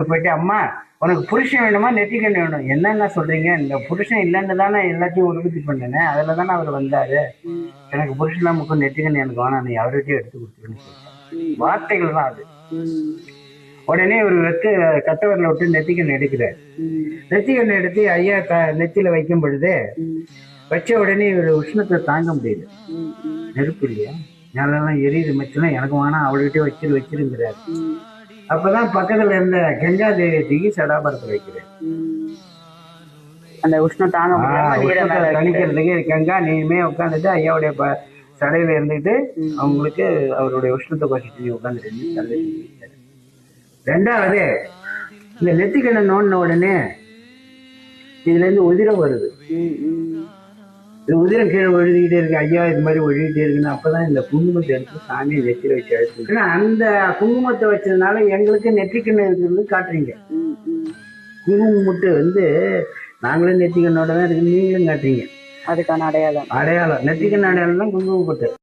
போயிட்டு அம்மா உனக்கு புருஷன் வேணுமா நெற்றிக்கண் வேணும் என்னென்ன சொல்றீங்க இந்த புருஷன் இல்லைன்னு தானே எல்லாத்தையும் உற்பத்தி பண்ணேன் அதில் தானே அவர் வந்தாரு எனக்கு புருஷன் முக்கம் நெற்றிக்கண் எனக்கு வேணாம் நீ அவர்கிட்டயே எடுத்து கொடுத்துருன்னு சொல்லிட்டேன் வார்த்தைகள் தான் அது உடனே ஒரு கத்தவரில் விட்டு நெத்திக்கண் எடுக்கிறார் நெத்திக்கண் எடுத்து ஐயா நெத்தியில வைக்கும் பொழுது வச்ச உடனே ஒரு உஷ்ணத்தை தாங்க முடியல நெருப்பு இல்லையா ஞானெல்லாம் எரியுது மச்சலாம் எனக்கு வேணாம் அவள்கிட்ட வச்சிருங்கிறாரு அப்பதான் பக்கத்துல இருந்த கங்கா தேவிக்கு சடாபரத்தில் வைக்கிறேன் அந்த உஷ்ணம் தணிக்கிறதுக்கு கங்கா நீமே உட்காந்துட்டு ஐயாவுடைய சடையில இருந்துட்டு அவங்களுக்கு அவருடைய உஷ்ணத்தை குறைச்சிட்டு நீ உட்காந்துட்டு ரெண்டாவது இந்த நெத்திக்கண்ணை நோண்டின உடனே இதுல இருந்து உதிரம் வருது இது உதிரம் கீழே ஒழுகிட்டே இருக்கு ஐயா இது மாதிரி ஒழுகிட்டே இருக்குன்னு அப்பதான் இந்த குங்குமத்தை எடுத்து சாமியை நெத்தியில வச்சு அழைச்சு ஏன்னா அந்த குங்குமத்தை வச்சதுனால எங்களுக்கு நெற்றிக்கண்ணு இருக்கிறது காட்டுறீங்க குங்குமம் முட்டு நாங்களும் நெத்திக்கண்ணோட தான் இருக்கு நீங்களும் காட்டுறீங்க அதுக்கான அடையாளம் நெற்றிக்கண்ணு அடையாளம் தான் குங்குமம் முட்டு